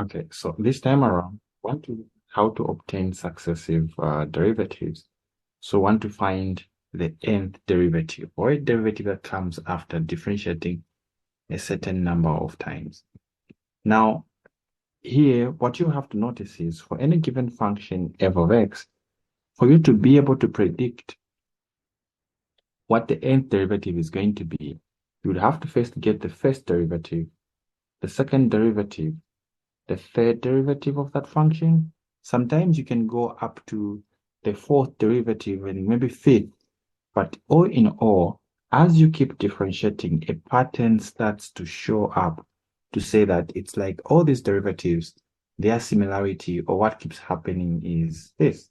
Okay, so this time around, want to how to obtain successive derivatives. So want to find the nth derivative or a derivative that comes after differentiating a certain number of times. Now, here, what you have to notice is for any given function f of x, for you to be able to predict what the nth derivative is going to be, you would have to first get the first derivative, the second derivative, the third derivative of that function. Sometimes you can go up to the fourth derivative and maybe fifth, but all in all, as you keep differentiating, a pattern starts to show up to say that it's like all these derivatives, their similarity or what keeps happening is this.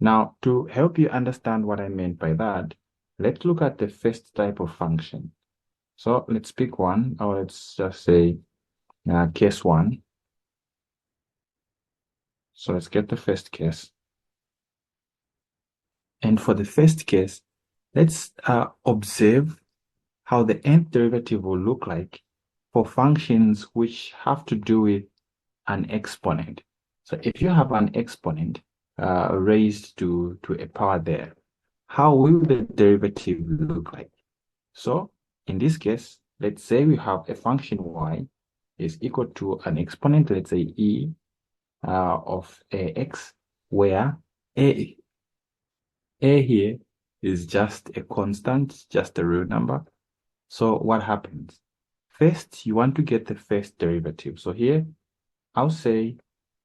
Now, to help you understand what I meant by that, let's look at the first type of function. So let's pick one, or let's just say case one. So let's get the first case. And for the first case, let's observe how the nth derivative will look like for functions which have to do with an exponent. So if you have an exponent raised to a power there, how will the derivative look like? So in this case, let's say we have a function y is equal to an exponent, let's say e of ax, where a here is just a constant, just a real number. So what happens? First, you want to get the first derivative. So here, I'll say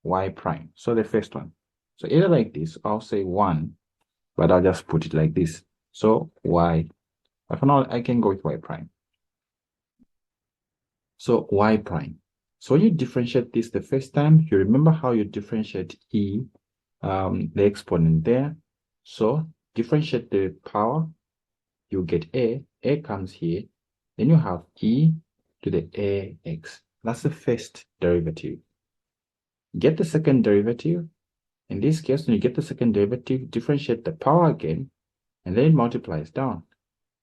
y prime. So the first one. So either like this, I'll say 1, but I'll just put it like this. So y, but for now, I can go with y prime. So y prime. So when you differentiate this the first time, you remember how you differentiate e, the exponent there. So differentiate the power, you get a comes here, then you have e to the ax. That's the first derivative. Get the second derivative. In this case, when you get the second derivative, differentiate the power again, and then it multiplies down.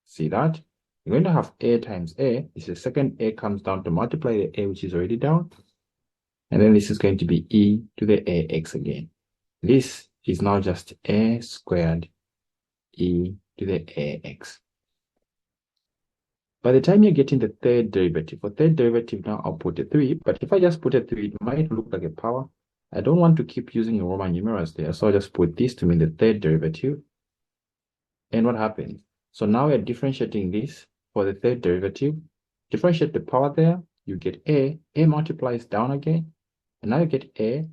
See that? You're going to have a times a. This is the second a comes down to multiply the a, which is already down. And then this is going to be e to the ax again. This is now just a squared e to the ax. By the time you're getting the third derivative, for third derivative now I'll put a 3, but if I just put a 3, it might look like a power. I don't want to keep using Roman numerals there, so I'll just put this to mean the third derivative. And what happens? So now we're differentiating this for the third derivative. Differentiate the power there, you get a multiplies down again, and now you get a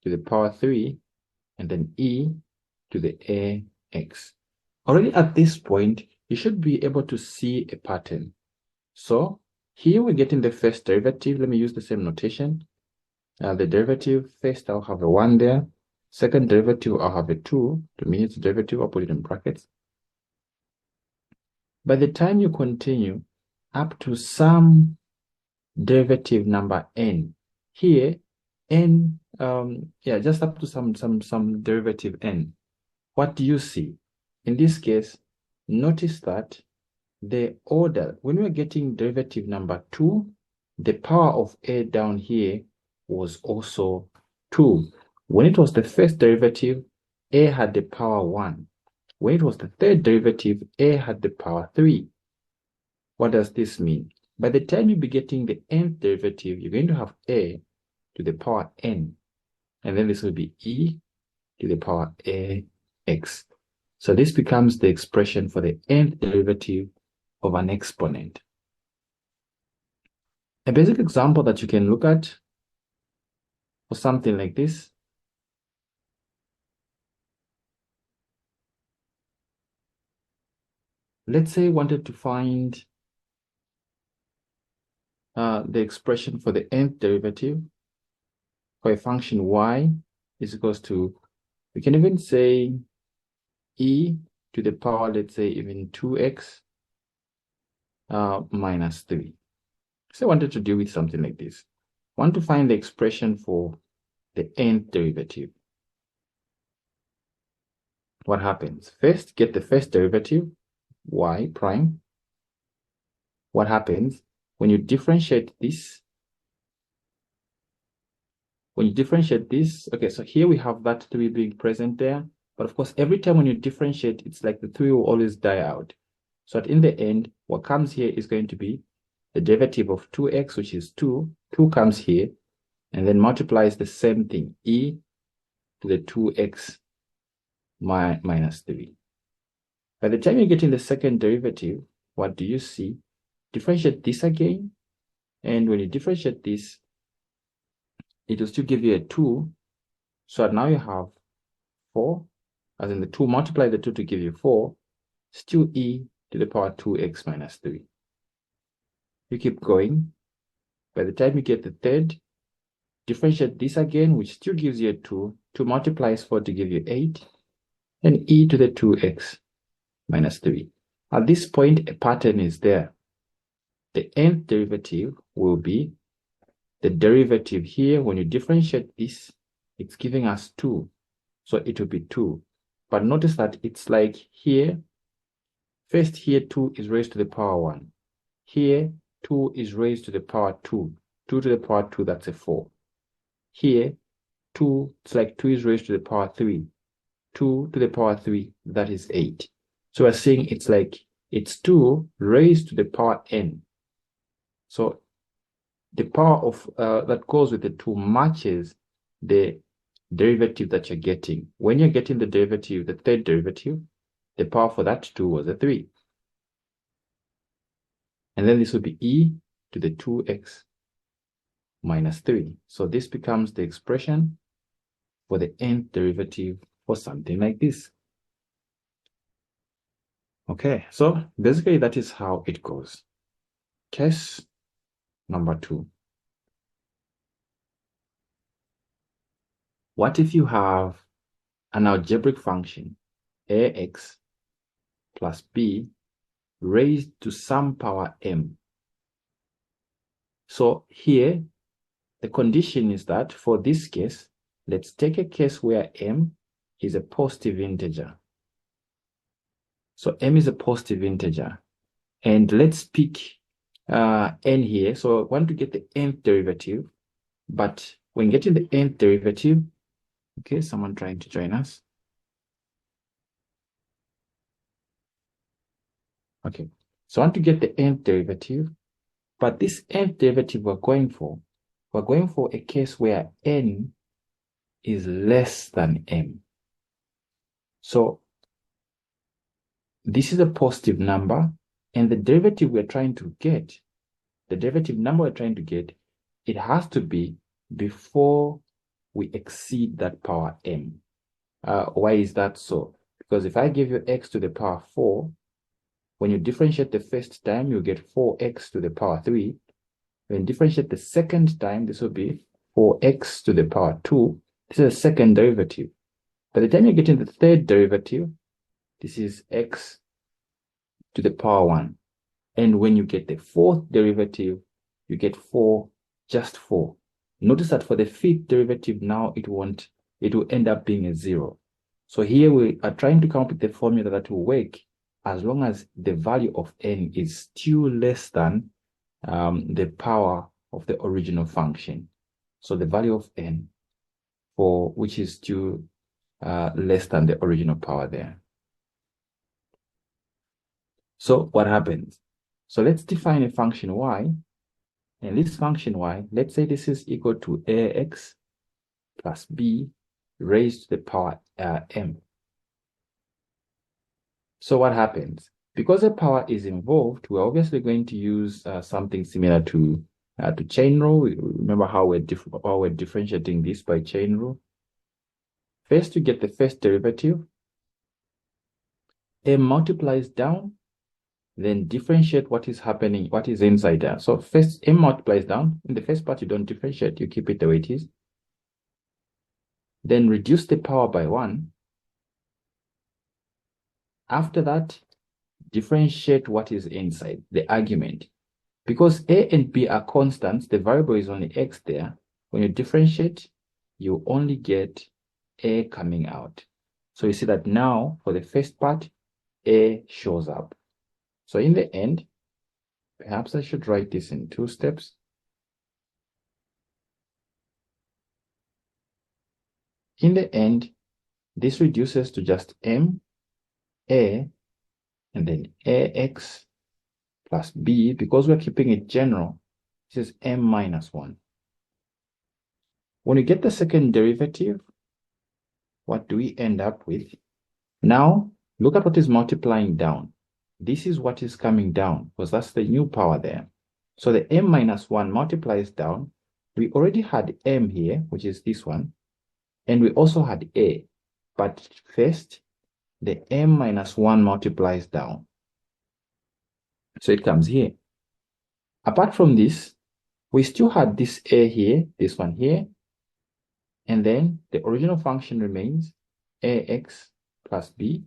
to the power 3, and then e to the ax. Already at this point, you should be able to see a pattern. So here we're getting the first derivative. Let me use the same notation. The derivative, first I'll have a 1 there. Second derivative, I'll have a 2. To mean its derivative, I'll put it in brackets. By the time you continue up to some derivative number n, here n, just up to some derivative n, what do you see? In this case, notice that the order, when we're getting derivative number 2, the power of a down here was also 2. When it was the first derivative, a had the power 1. When it was the third derivative, a had the power 3. What does this mean? By the time you be getting the nth derivative, you're going to have a to the power n. And then this will be e to the power ax. So this becomes the expression for the nth derivative of an exponent. A basic example that you can look at for something like this. Let's say I wanted to find the expression for the nth derivative for a function y is equals to, we can even say e to the power, let's say even 2x minus 3. So I wanted to deal with something like this. I want to find the expression for the nth derivative. What happens? First, get the first derivative, y prime. What happens? When you differentiate this, when you differentiate this, okay, so here we have that 3 being present there. But of course, every time when you differentiate, it's like the 3 will always die out. So at in the end, what comes here is going to be the derivative of 2x, which is 2. 2 comes here, and then multiplies the same thing, e to the 2x minus 3. By the time you get in the second derivative, what do you see? Differentiate this again, and when you differentiate this, it will still give you a 2. So now you have 4, as in the 2, multiply the 2 to give you 4, still e to the power 2x minus 3. You keep going. By the time you get the third, differentiate this again, which still gives you a 2. 2 multiplies 4 to give you 8, and e to the 2x minus 3. At this point, a pattern is there. The nth derivative will be the derivative here. When you differentiate this, it's giving us 2. So it will be 2. But notice that it's like here, first here 2 is raised to the power 1. Here 2 is raised to the power 2. 2 to the power 2, that's a 4. Here 2, it's like 2 is raised to the power 3. 2 to the power 3, that is 8. So we're saying it's like it's 2 raised to the power n. So the power of that goes with the 2 matches the derivative that you're getting. When you're getting the derivative, the third derivative, the power for that 2 was a 3. And then this will be e to the 2x minus 3. So this becomes the expression for the nth derivative for something like this. Okay, so basically that is how it goes. Case number 2. What if you have an algebraic function ax plus b raised to some power m? So here, the condition is that for this case, let's take a case where m is a positive integer. So m is a positive integer. And let's pick n here. So I want to get the nth derivative. But when getting the nth derivative, okay, someone trying to join us. Okay, so I want to get the nth derivative. But this nth derivative we're going for a case where n is less than m. So this is a positive number, and the derivative we're trying to get, the derivative number we're trying to get, it has to be before we exceed that power m. Why is that so? Because if I give you x to the power 4, when you differentiate the first time, you get 4x to the power 3. When you differentiate the second time, this will be 4x to the power 2. This is a second derivative. By the time you get in the third derivative, this is x to the power 1. And when you get the fourth derivative, you get 4, just 4. Notice that for the fifth derivative now, it will end up being a 0. So here we are trying to come up with the formula that will work as long as the value of n is still less than the power of the original function. So the value of n for which is still less than the original power there. So what happens? So let's define a function y. And this function y, let's say this is equal to ax plus b raised to the power m. So what happens? Because a power is involved, we're obviously going to use something similar to chain rule. Remember how we're differentiating this by chain rule. First, to get the first derivative, m multiplies down, then differentiate what is happening, what is inside there. So first, m multiplies down. In the first part, you don't differentiate, you keep it the way it is. Then reduce the power by 1. After that, differentiate what is inside, the argument. Because a and b are constants, the variable is only x there. When you differentiate, you only get a coming out. So you see that now, for the first part, a shows up. So in the end, perhaps I should write this in 2 steps. in the end, this reduces to just m, a, and then ax plus b. Because we're keeping it general, this is m minus 1. When you get the second derivative, what do we end up with? Now, look at what is multiplying down. This is what is coming down, because that's the new power there. So the m minus 1 multiplies down. We already had m here, which is this one, and we also had a. But first, the m minus 1 multiplies down. So it comes here. Apart from this, we still had this a here, this one here, and then the original function remains ax plus b.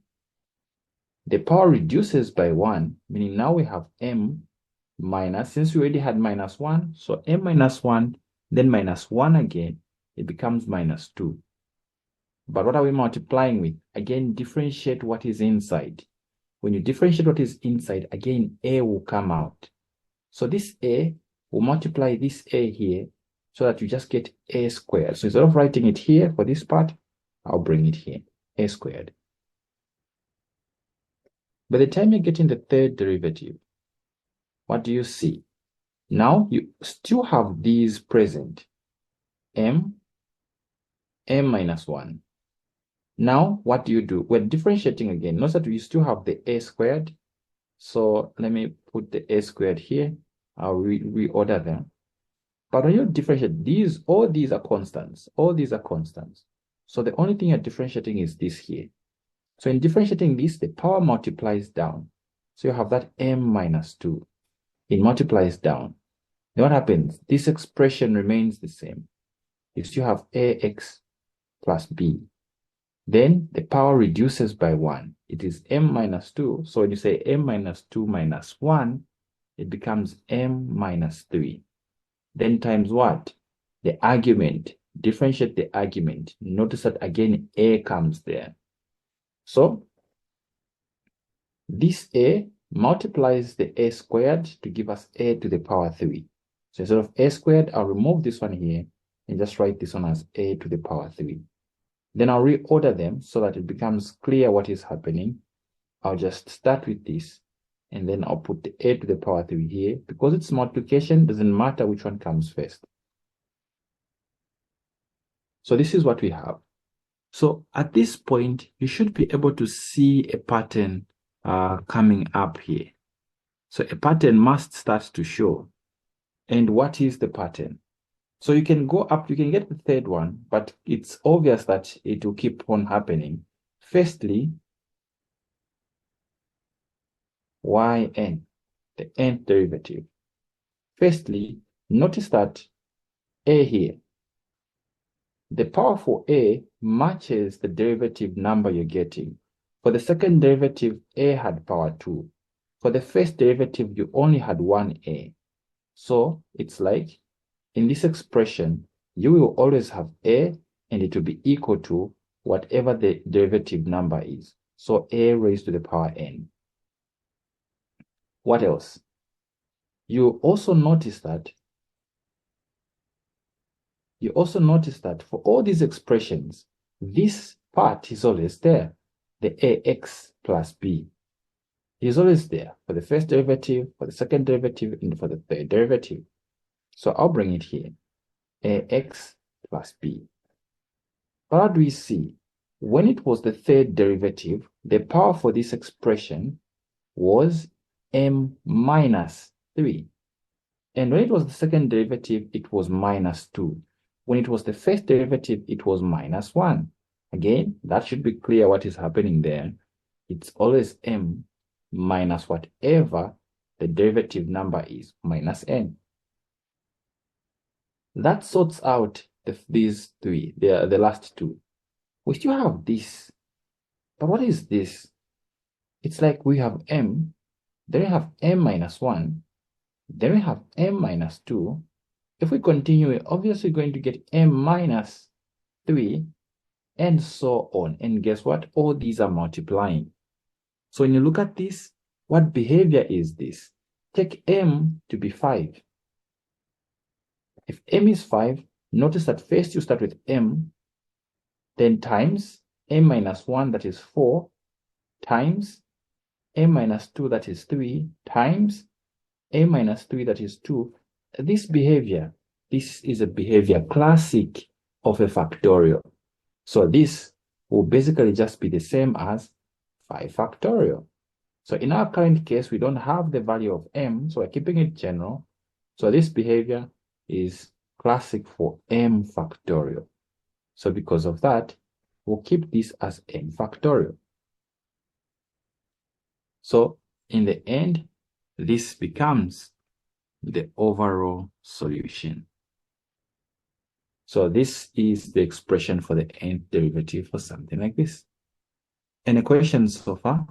The power reduces by 1, meaning now we have m minus, since we already had minus 1, so m minus 1, then minus 1 again, it becomes minus 2. But what are we multiplying with? Again, differentiate what is inside. When you differentiate what is inside, again, a will come out. So this a will multiply this a here so that you just get a squared. So instead of writing it here for this part, I'll bring it here, a squared. By the time you're getting the third derivative, what do you see? Now you still have these present, m minus 1. Now, what do? We're differentiating again. Notice that we still have the a squared. So let me put the a squared here. I'll reorder them. But when you differentiate, all these are constants. All these are constants. So the only thing you're differentiating is this here. So in differentiating this, the power multiplies down. So you have that m minus 2. It multiplies down. Then what happens? This expression remains the same. You still have ax plus b. Then the power reduces by 1. It is m minus 2. So when you say m minus 2 minus 1, it becomes m minus 3. Then times what? The argument. Differentiate the argument. Notice that again, a comes there. So this a multiplies the a squared to give us a to the power 3. So instead of a squared, I'll remove this one here and just write this one as a to the power 3. Then I'll reorder them so that it becomes clear what is happening. I'll just start with this, and then I'll put the a to the power 3 here. Because it's multiplication, doesn't matter which one comes first. So this is what we have. So at this point, you should be able to see a pattern coming up here. So a pattern must start to show. And what is the pattern? So you can go up, you can get the third one, but it's obvious that it will keep on happening. Firstly, yn, the nth derivative. Firstly, notice that a here, the power for a matches the derivative number you're getting. For the second derivative, a had power 2. For the first derivative, you only had 1a. So it's like, in this expression, you will always have a, and it will be equal to whatever the derivative number is. So a raised to the power n. What else? You also notice that for all these expressions, this part is always there. The ax plus b is always there for the first derivative, for the second derivative, and for the third derivative. So I'll bring it here, ax plus b. But how do we see? When it was the third derivative, the power for this expression was m minus 3. And when it was the second derivative, it was minus 2. When it was the first derivative, it was minus 1. Again, that should be clear what is happening there. It's always m minus whatever the derivative number is, minus n. That sorts out these three, the last two. We still have this. But what is this? It's like we have m, then we have m minus 1, then we have m minus 2. If we continue, we're obviously going to get m minus 3, and so on. And guess what? All these are multiplying. So when you look at this, what behavior is this? Take m to be 5. If m is 5, notice that first you start with m, then times m minus 1, that is 4, times m minus 2, that is 3, times m minus 3, that is 2. This behavior, this is a behavior classic of a factorial. So this will basically just be the same as 5 factorial. So in our current case, we don't have the value of m, so we're keeping it general. So this behavior is classic for m factorial. So because of that, we'll keep this as m factorial. So in the end, this becomes the overall solution. So this is the expression for the nth derivative for something like this. Any questions so far?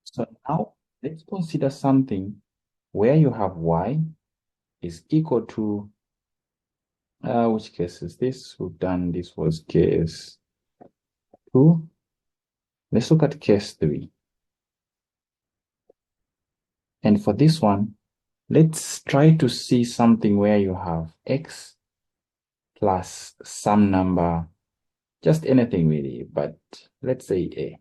So now let's consider something where you have y is equal to, which case is this? We've done, this was case 2. Let's look at case 3. And for this one, let's try to see something where you have x plus some number, just anything really, but let's say a.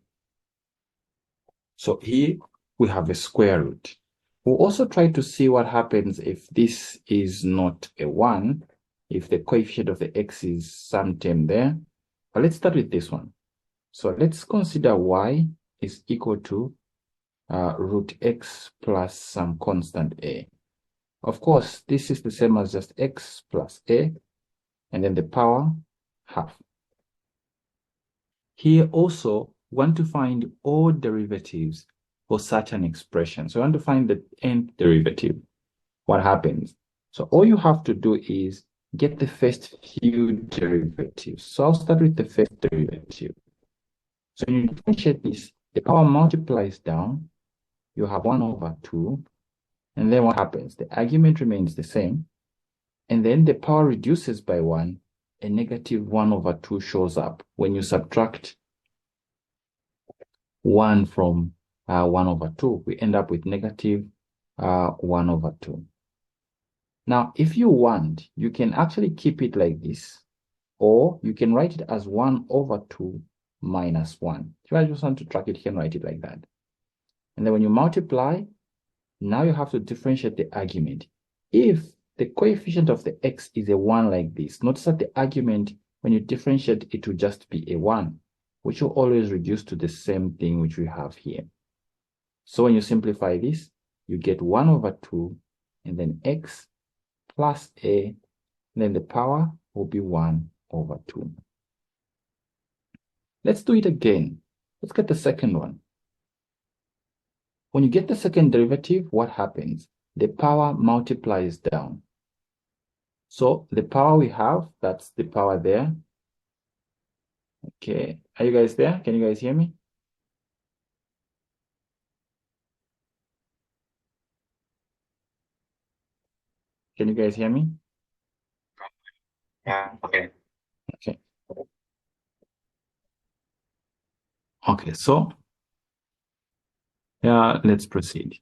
So here we have a square root. We'll also try to see what happens if this is not a 1, if the coefficient of the x is some term there. But let's start with this one. So let's consider y is equal to root x plus some constant a. Of course, this is the same as just x plus a, and then the power half. Here also, we want to find all derivatives for such an expression. So we want to find the nth derivative. What happens? So all you have to do is get the first few derivatives. So I'll start with the first derivative. So when you differentiate this, the power multiplies down. You have 1 over 2. And then what happens? The argument remains the same. And then the power reduces by 1. A negative 1 over 2 shows up when you subtract 1 from 1 over 2. We end up with negative 1 over 2. Now, if you want, you can actually keep it like this, or you can write it as 1 over 2 minus 1. If you just want to track it, you can write it like that. And then when you multiply, now you have to differentiate the argument. If the coefficient of the x is a 1 like this, notice that the argument, when you differentiate, it will just be a 1, which will always reduce to the same thing which we have here. So when you simplify this, you get 1 over 2, and then x plus a, and then the power will be 1 over 2. Let's do it again. Let's get the second one. When you get the second derivative, what happens? The power multiplies down. So the power we have, that's the power there. Okay, are you guys there? Can you guys hear me? Can you guys hear me? Yeah, okay. Okay. Okay, so let's proceed.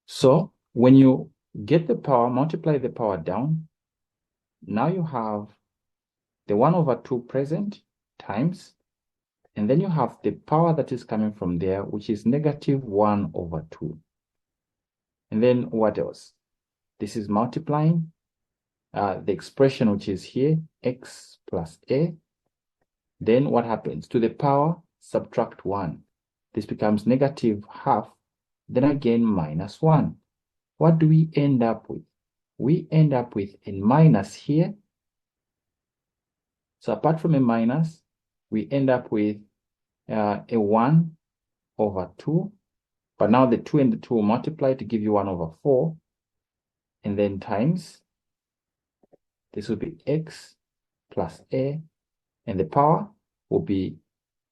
So when you get the power, multiply the power down, now you have the 1 over 2 present times, and then you have the power that is coming from there, which is negative 1 over 2. And then what else? This is multiplying the expression which is here, x plus a. Then what happens? To the power, subtract 1. This becomes negative half, then again minus 1. What do we end up with? We end up with a minus here. So apart from a minus, we end up with a 1 over 2. But now the 2 and the 2 will multiply to give you 1 over 4. And then times, this will be x plus a, and the power will be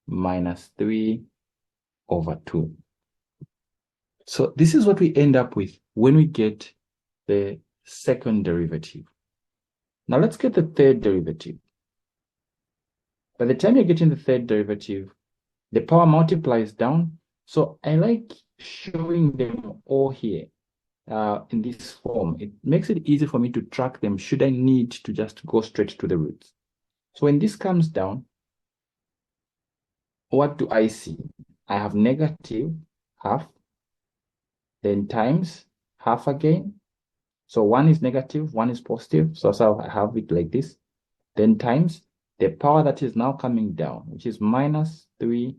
minus 3 over 2. So this is what we end up with when we get the second derivative. Now let's get the third derivative. By the time you're getting the third derivative, the power multiplies down. So I like showing them all here. in this form, it makes it easy for me to track them should I need to just go straight to the roots. So when this comes down, what do I see? I have negative half, then times half again. So one is negative, one is positive. So I have it like this. Then times the power that is now coming down, which is minus 3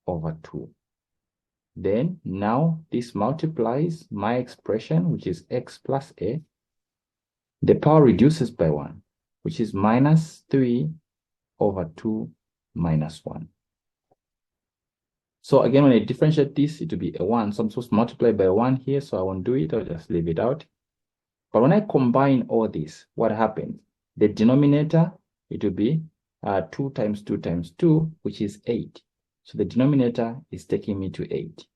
over 2. Then now this multiplies my expression, which is x plus a. The power reduces by 1, which is minus 3 over 2 minus 1. So again, when I differentiate this, it will be a 1. So I'm supposed to multiply by 1 here, so I won't do it. I'll just leave it out. But when I combine all this, what happens? The denominator, it will be 2 times 2 times 2, which is 8. So the denominator is taking me to 8.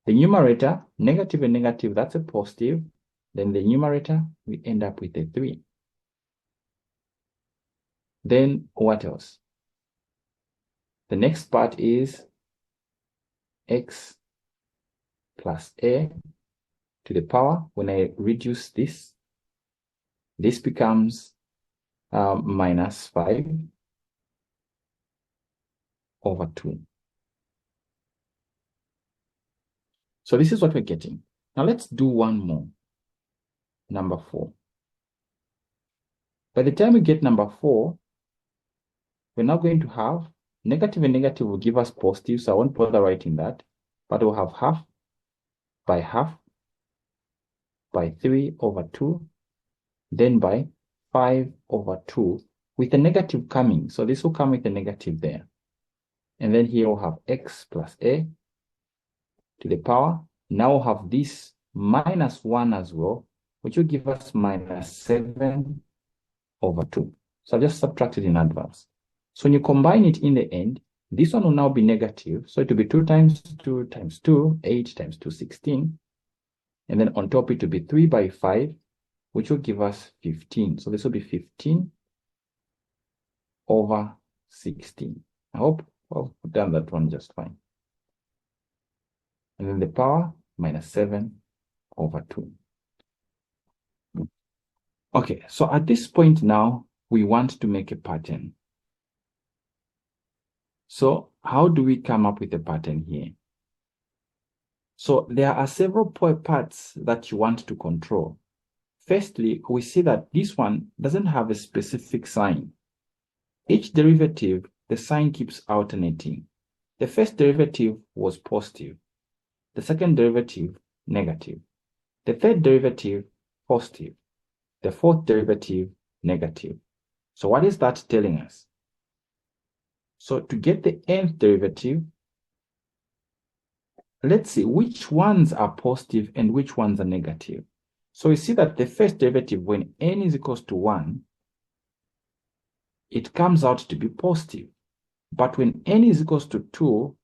The numerator, negative and negative, that's a positive. Then the numerator, we end up with a 3. Then what else? The next part is x plus a to the power. When I reduce this, this becomes minus 5 over 2. So this is what we're getting. Now let's do one more. Number 4. By the time we get number 4, we're now going to have negative and negative will give us positive, so I won't bother writing that. But we'll have half by 3 over 2, then by 5 over 2, with a negative coming. So this will come with a negative there. And then here we'll have x plus a to the power. Now we'll have this minus 1 as well, which will give us minus 7 over 2. So I've just subtracted in advance. So when you combine it in the end, this one will now be negative. So it will be 2 times 2 times 2, 8 times 2, 16. And then on top, it will be 3 by 5, which will give us 15. So this will be 15 over 16. I hope I've done that one just fine. And then the power, minus 7 over 2. Okay, so at this point now, we want to make a pattern. So how do we come up with a pattern here? So there are several parts that you want to control. Firstly, we see that this one doesn't have a specific sign. Each derivative, the sign keeps alternating. The first derivative was positive. The second derivative, negative. The third derivative, positive. The fourth derivative, negative. So what is that telling us? So to get the nth derivative, let's see which ones are positive and which ones are negative. So we see that the first derivative, when n is equals to 1, it comes out to be positive. But when n is equals to 2,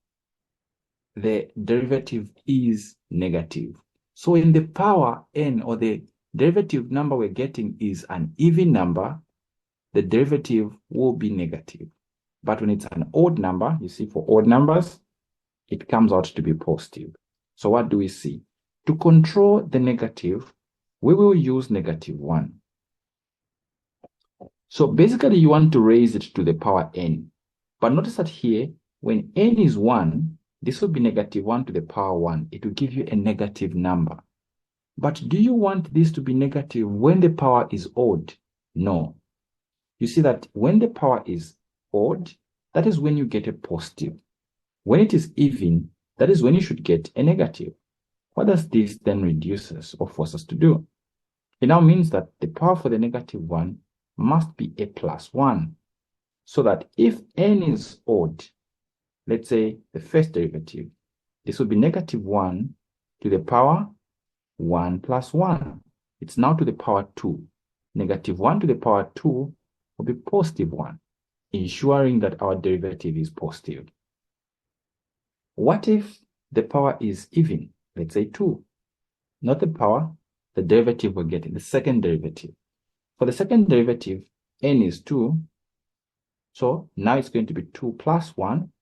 the derivative is negative. So in the power n, or the derivative number we're getting is an even number, the derivative will be negative. But when it's an odd number, you see for odd numbers, it comes out to be positive. So what do we see? To control the negative, we will use -1. So basically you want to raise it to the power n. But notice that here, when n is 1, this will be -1 to the power 1. It will give you a negative number. But do you want this to be negative when the power is odd? No. You see that when the power is odd, that is when you get a positive. When it is even, that is when you should get a negative. What does this then reduce us or force us to do? It now means that the power for the -1 must be a +1. So that if n is odd, let's say the first derivative, this will be -1 to the power 1 plus 1. It's now to the power 2. -1 to the power 2 will be +1, ensuring that our derivative is positive. What if the power is even? Let's say 2. Not the power, the derivative we're getting, the second derivative. For the second derivative, n is 2. So now it's going to be 2 plus 1,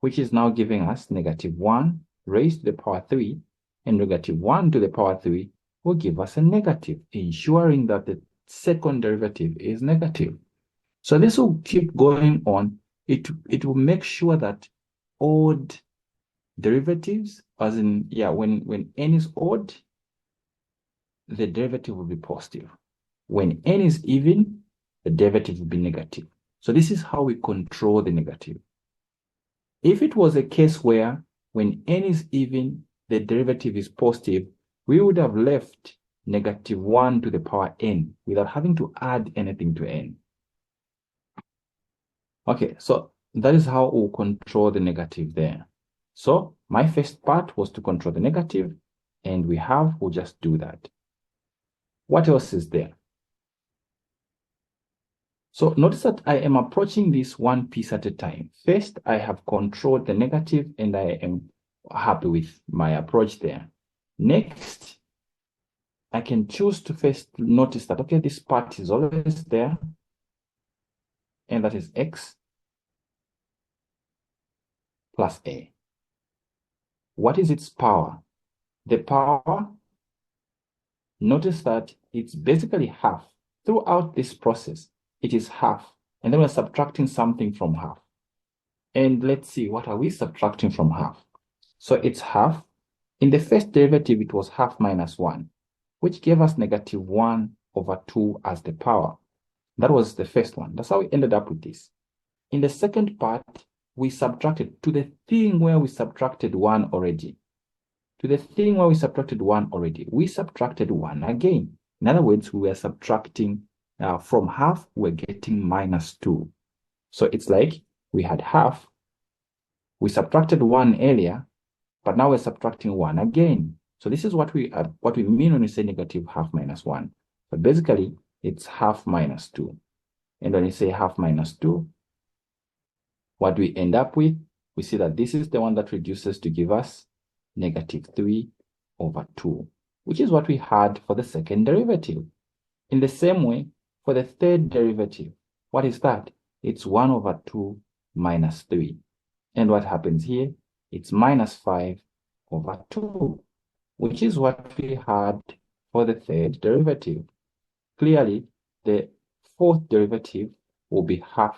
which is now giving us -1 raised to the power 3. and negative 1 to the power 3 will give us a negative, ensuring that the second derivative is negative. So this will keep going on. It will make sure that odd derivatives, as in, when n is odd, the derivative will be positive. When n is even, the derivative will be negative. So this is how we control the negative. If it was a case where when n is even, the derivative is positive, we would have left negative 1 to the power n without having to add anything to n. Okay, so that is how we'll control the negative there. So my first part was to control the negative, and we'll just do that. What else is there? So notice that I am approaching this one piece at a time. First, I have controlled the negative, and I am happy with my approach there. Next, I can choose to first notice that, okay, this part is always there, and that is x plus a. What is its power? The power, notice that it's basically half. Throughout this process, it is half, and then we're subtracting something from half. And let's see, what are we subtracting from half? So it's half. In the first derivative, it was half minus 1, which gave us negative 1 over 2 as the power. That was the first one. That's how we ended up with this. In the second part, we subtracted to the thing where we subtracted 1 already. To the thing where we subtracted 1 already, we subtracted 1 again. In other words, we were subtracting from half, we're getting minus 2. So it's like we had half, we subtracted 1 earlier, but now we're subtracting 1 again. So this is what we mean when we say negative half minus 1. But basically, it's half minus 2. And when you say half minus 2, what we end up with, we see that this is the one that reduces to give us negative 3 over 2, which is what we had for the second derivative. In the same way, for the third derivative, what is that? It's 1 over 2 minus 3. And what happens here? It's minus 5 over 2, which is what we had for the third derivative. Clearly, the fourth derivative will be half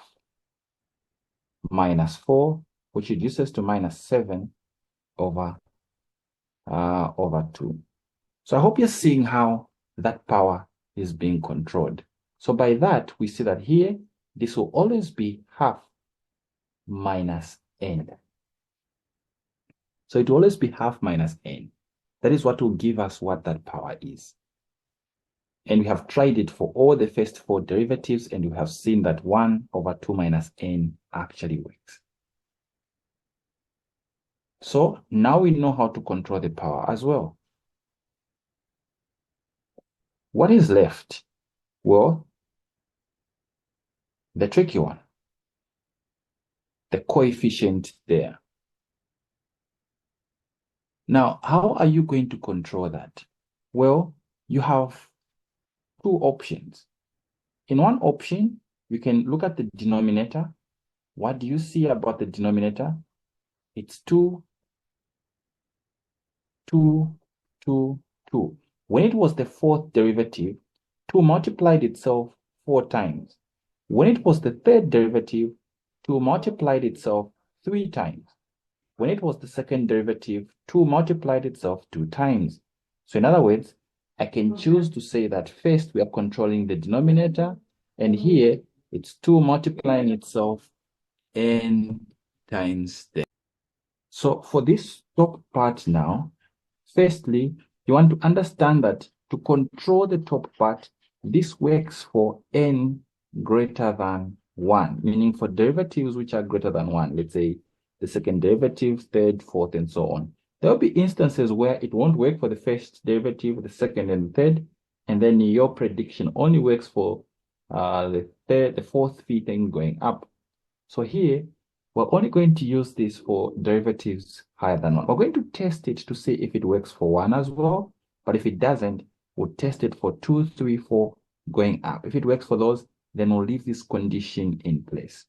minus 4, which reduces to minus 7 over 2. So I hope you're seeing how that power is being controlled. So by that, we see that here, this will always be half minus n. So it will always be half minus n. That is what will give us what that power is. And we have tried it for all the first 4 derivatives, and we have seen that 1 over 2 minus n actually works. So now we know how to control the power as well. What is left? Well, the tricky one, the coefficient there. Now, how are you going to control that? Well, you have 2 options. In one option, you can look at the denominator. What do you see about the denominator? It's 2, 2, 2, 2. When it was the fourth derivative, 2 multiplied itself 4 times. When it was the third derivative, 2 multiplied itself 3 times. When it was the second derivative, 2 multiplied itself 2 times. So in other words, I can choose to say that first we are controlling the denominator, and here it's 2 multiplying itself n times there. So for this top part now, firstly, you want to understand that to control the top part, this works for n greater than 1, meaning for derivatives which are greater than 1, let's say the second derivative, third, fourth, and so on. There will be instances where it won't work for the first derivative, the second, and the third, and then your prediction only works for the third, the fourth, fifth, and going up. So here, we're only going to use this for derivatives higher than 1. We're going to test it to see if it works for 1 as well, but if it doesn't, we'll test it for 2, 3, 4 going up. If it works for those, then we'll leave this condition in place.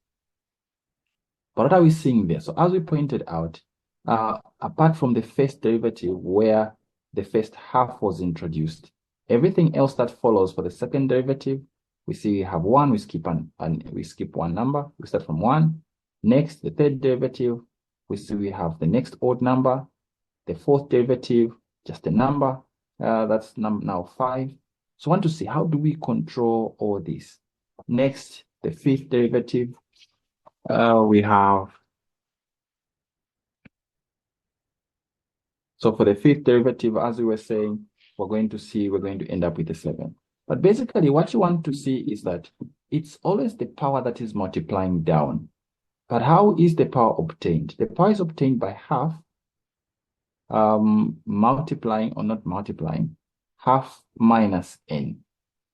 But what are we seeing there? So as we pointed out, apart from the first derivative where the first half was introduced. Everything else that follows for the second derivative, we see we have 1, we skip we skip one number, we start from 1. Next, the third derivative, we see we have the next odd number. The fourth derivative, just a number, that's now 5. So I want to see, how do we control all this? Next, the fifth derivative, we have, so for the fifth derivative, as we were saying, we're going to end up with a 7. But basically, what you want to see is that it's always the power that is multiplying down. But how is the power obtained? The power is obtained by half, multiplying or not multiplying, half minus n.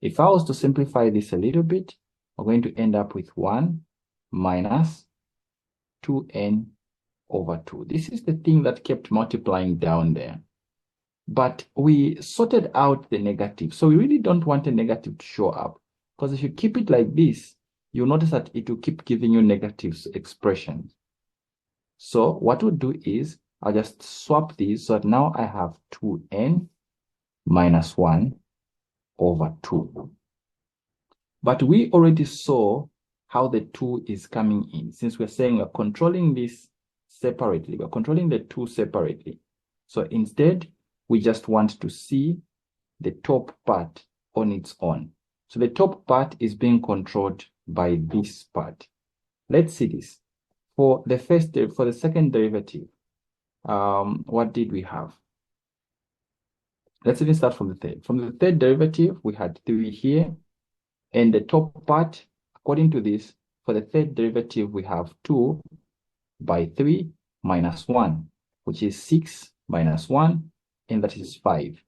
If I was to simplify this a little bit, we're going to end up with 1 minus 2n over 2. This is the thing that kept multiplying down there. But we sorted out the negative. So we really don't want a negative to show up. Because if you keep it like this, you'll notice that it will keep giving you negative expressions. So what we'll do is, I'll just swap these. So that now I have 2n minus 1 over 2. But we already saw how the 2 is coming in. Since we're saying we're controlling this separately, we're controlling the 2 separately. So instead, we just want to see the top part on its own. So the top part is being controlled by this part. Let's see this. For the second derivative, what did we have? Let's even start from the third. From the third derivative, we had 3 here. And the top part, according to this, for the third derivative, we have 2 by 3 minus 1, which is 6 minus 1, and that is 5.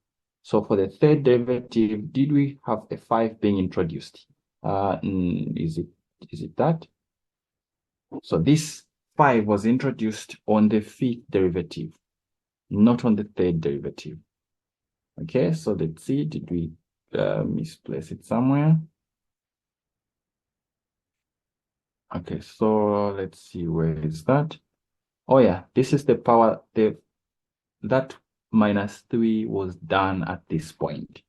So for the third derivative, did we have a 5 being introduced? Is it that? So this 5 was introduced on the fifth derivative, not on the third derivative. Okay, so let's see, did we misplace it somewhere? Okay, so let's see, where is that? Oh yeah, this is the power, that minus 3 was done at this point.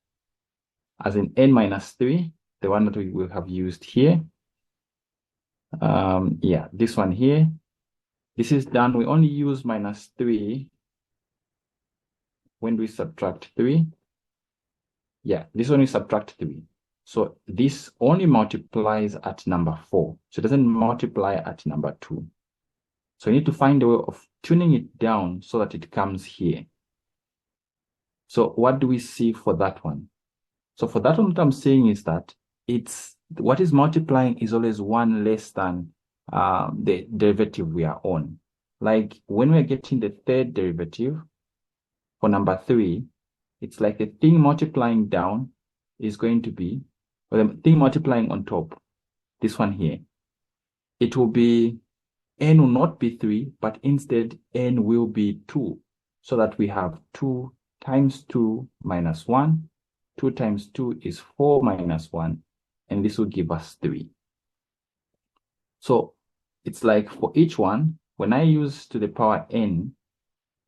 As in n minus 3, the one that we will have used here. Yeah, this one here. This is done. We only use minus 3 when we subtract 3. Yeah, this one we subtract 3. So this only multiplies at number 4. So it doesn't multiply at number 2. So you need to find a way of tuning it down so that it comes here. So what do we see for that one? So for that one, what I'm saying is that what is multiplying is always 1 less than the derivative we are on. Like when we're getting the third derivative for number 3, it's like the thing multiplying down is going to be, or the thing multiplying on top, this one here. It will be, n will not be 3, but instead n will be 2. So that we have 2 times 2 minus 1. 2 times 2 is 4 minus 1. And this will give us 3. So it's like for each one, when I use to the power n,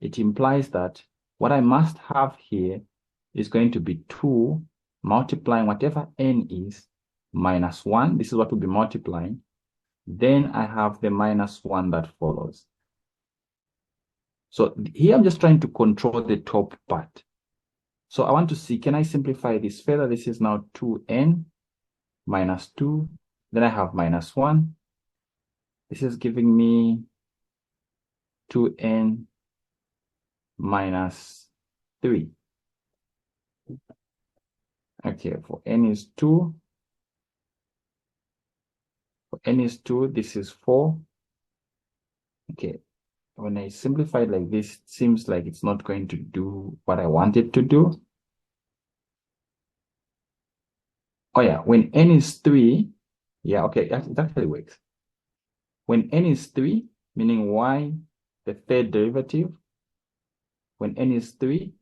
it implies that what I must have here is going to be 2 multiplying whatever n is minus 1. This is what will be multiplying. Then I have the minus 1 that follows. So here I'm just trying to control the top part. So I want to see, can I simplify this further? This is now 2n minus 2. Then I have minus 1. This is giving me 2n minus 3. Okay, for n is 2. For n is 2, this is 4. Okay, when I simplify it like this, it seems like it's not going to do what I want it to do. Oh yeah, when n is 3, yeah, okay, it actually works. When n is 3, meaning y, the third derivative, when n is 3,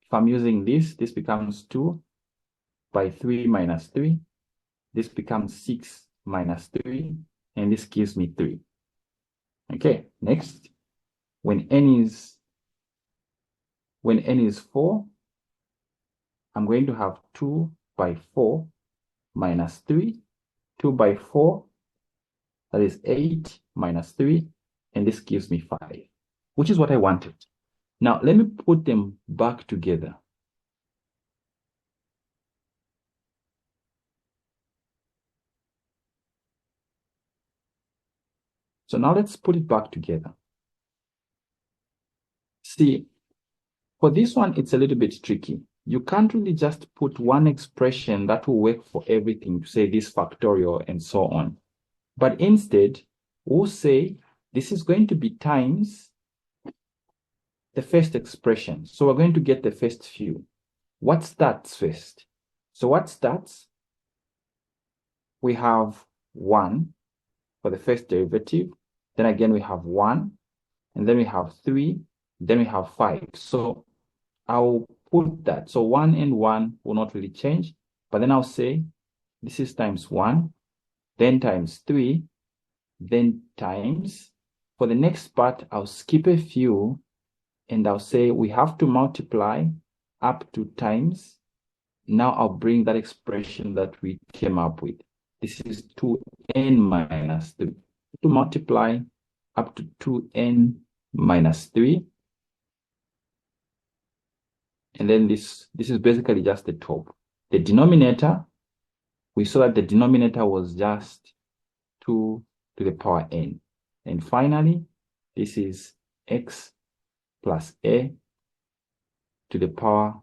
if I'm using this becomes 2 by 3 minus 3. This becomes 6 minus 3, and this gives me 3. Okay, next, when n is 4, I'm going to have 2 by 4 minus 3. 2 by 4, that is 8 minus 3, and this gives me 5, which is what I wanted. Now, let me put them back together. So now let's put it back together. See, for this one, it's a little bit tricky. You can't really just put one expression that will work for everything to say this factorial and so on. But instead, we'll say this is going to be times the first expression. So we're going to get the first few. What starts first? So what starts? We have 1 for the first derivative. Then again, we have 1. And then we have 3. Then we have 5. So I'll put that. So 1 and 1 will not really change. But then I'll say this is times 1, then times 3, then times. For the next part, I'll skip a few. And I'll say we have to multiply up to times. Now I'll bring that expression that we came up with. This is 2n minus 3. To multiply up to 2n minus 3. And then this is basically just the top. The denominator, we saw that the denominator was just 2 to the power n. And finally, this is x plus a to the power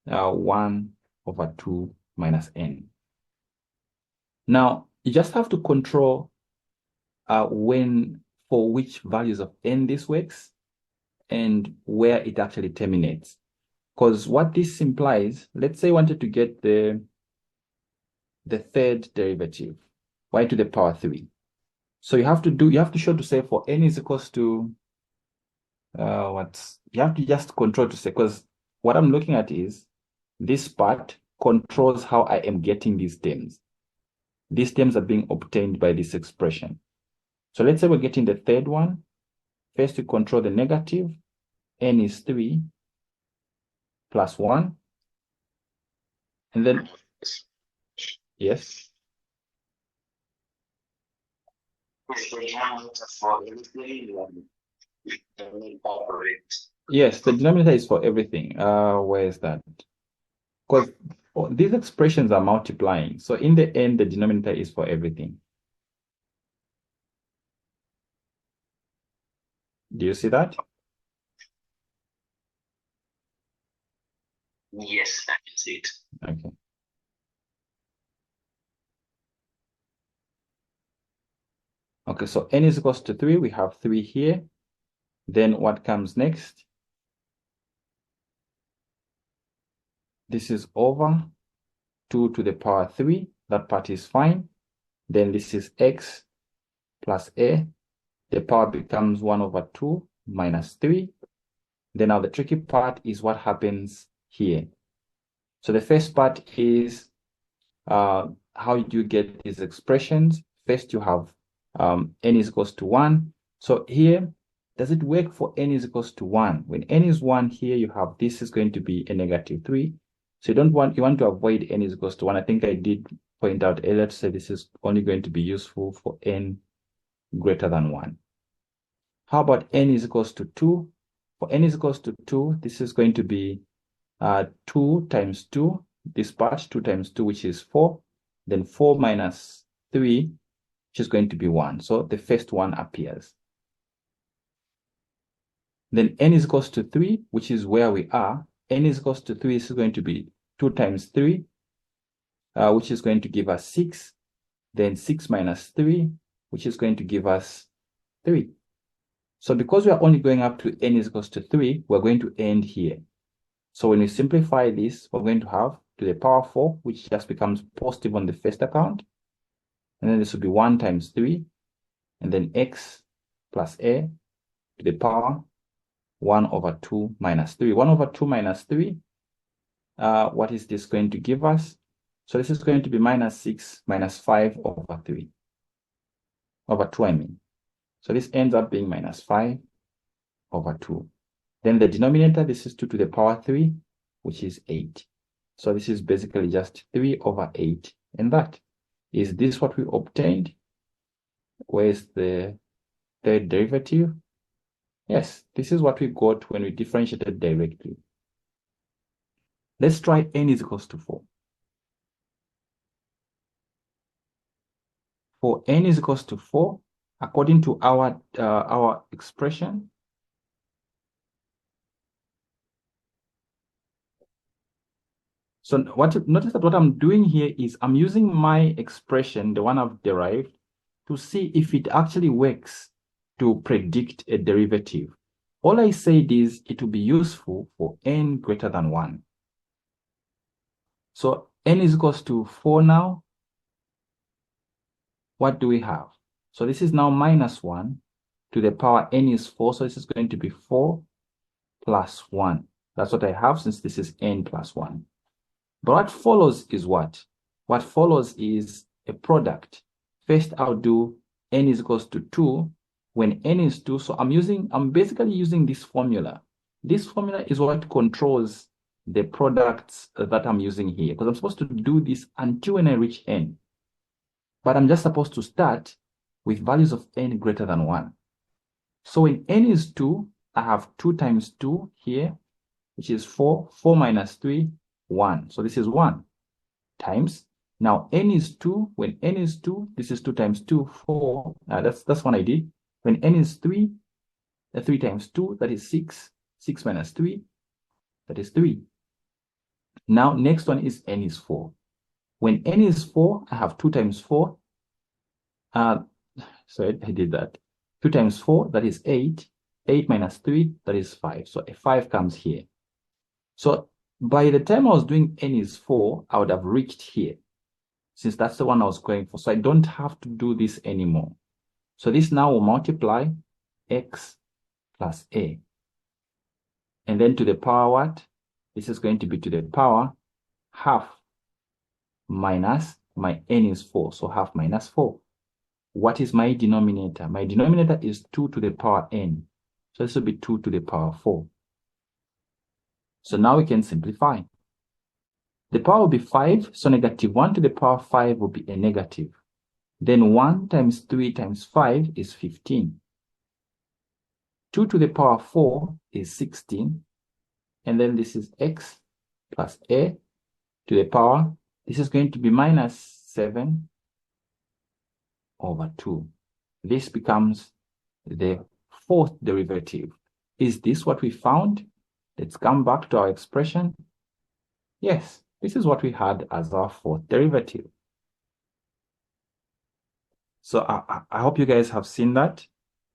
1 over 2 minus n. Now, you just have to control for which values of n this works and where it actually terminates. Because what this implies, let's say I wanted to get the third derivative, y to the power 3. So you have to show to say for n is equals to you have to just control to say, because what I'm looking at is this part controls how I am getting these terms. These terms are being obtained by this expression. So let's say we're getting the third one. First, we control the negative. N is 3 plus 1. And then, yes. Yes, the denominator is for everything. Where is that? Because these expressions are multiplying. So in the end, the denominator is for everything. Do you see that? Yes, I can see it. Okay. Okay, so n is equals to 3. We have 3 here. Then what comes next? This is over 2 to the power 3. That part is fine. Then this is x plus a. The power becomes 1 over 2 minus 3. Then now the tricky part is what happens here. So the first part is how do you get these expressions? First, you have n is equals to 1. So here, does it work for n is equals to 1? When n is 1 here, you have this is going to be a negative 3. So you want to avoid n is equals to 1. I think I did point out earlier to say this is only going to be useful for n greater than 1. How about n is equals to 2? For n is equals to 2, this is going to be 2 times 2, this part, 2 times 2, which is 4. Then 4 minus 3, which is going to be 1. So the first one appears. Then n is equals to 3, which is where we are. N is equals to 3, this is going to be 2 times 3, which is going to give us 6. Then 6 minus 3, which is going to give us 3. So because we are only going up to n is equals to 3, we're going to end here. So when we simplify this, we're going to have to the power 4, which just becomes positive on the first account. And then this will be 1 times 3, and then x plus a to the power 1 over 2 minus 3. 1 over 2 minus 3, what is this going to give us? So this is going to be minus 6 minus 5 over 3. Over 2, I mean. So this ends up being minus 5 over 2. Then the denominator, this is 2 to the power 3, which is 8. So this is basically just 3 over 8. And that, is this what we obtained? Where's the third derivative? Yes, this is what we got when we differentiated directly. Let's try n is equals to 4. For n is equals to 4, according to our expression, so notice that what I'm doing here is I'm using my expression, the one I've derived, to see if it actually works to predict a derivative. All I said is it will be useful for n greater than 1. So n is equals to 4 now. What do we have? So this is now minus 1 to the power n is 4. So this is going to be 4 plus 1. That's what I have since this is n plus 1. But what follows is what? What follows is a product. First, I'll do n is equals to 2 when n is 2. So I'm basically using this formula. This formula is what controls the products that I'm using here, because I'm supposed to do this until when I reach n. But I'm just supposed to start with values of n greater than 1. So when n is 2, I have 2 times 2 here, which is 4. 4 minus 3, 1. So this is 1 times. Now n is 2. When n is 2, this is 2 times 2, 4. That's one I did. When n is 3, 3 times 2, that is 6. 6 minus 3, that is 3. Now next one is n is 4. When n is 4, I have 2 times 4. Sorry, I did that. 2 times 4, that is 8. 8 minus 3, that is 5. So a 5 comes here. So by the time I was doing n is 4, I would have reached here, since that's the one I was going for. So I don't have to do this anymore. So this now will multiply x plus a. And then to the power what? This is going to be to the power half minus my n is 4. So half minus 4. What is my denominator? My denominator is 2 to the power n. So this will be 2 to the power 4. So now we can simplify. The power will be 5. So negative 1 to the power 5 will be a negative. Then 1 times 3 times 5 is 15. 2 to the power 4 is 16. And then this is x plus a to the power. This is going to be minus 7 over 2. This becomes the fourth derivative. Is this what we found? Let's come back to our expression. Yes, this is what we had as our fourth derivative. So I hope you guys have seen that.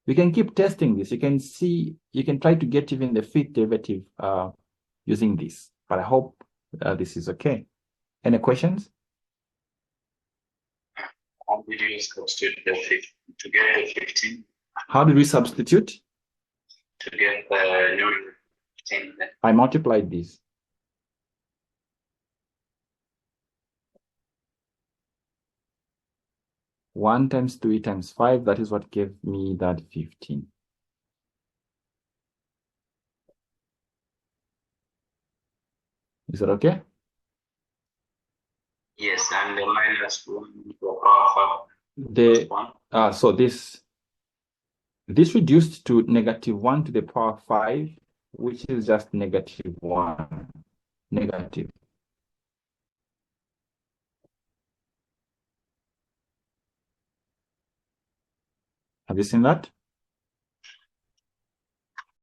We can keep testing this. You can try to get even the fifth derivative using this. But I hope this is okay. Any questions? How did you substitute to get the 15? How did we substitute? To get the numerator 15. I multiplied this. One times 3 times 5, that is what gave me that 15. Is that okay? Yes, and the minus 1 to the power 5. So this reduced to negative 1 to the power 5, which is just negative 1. Negative. Have you seen that?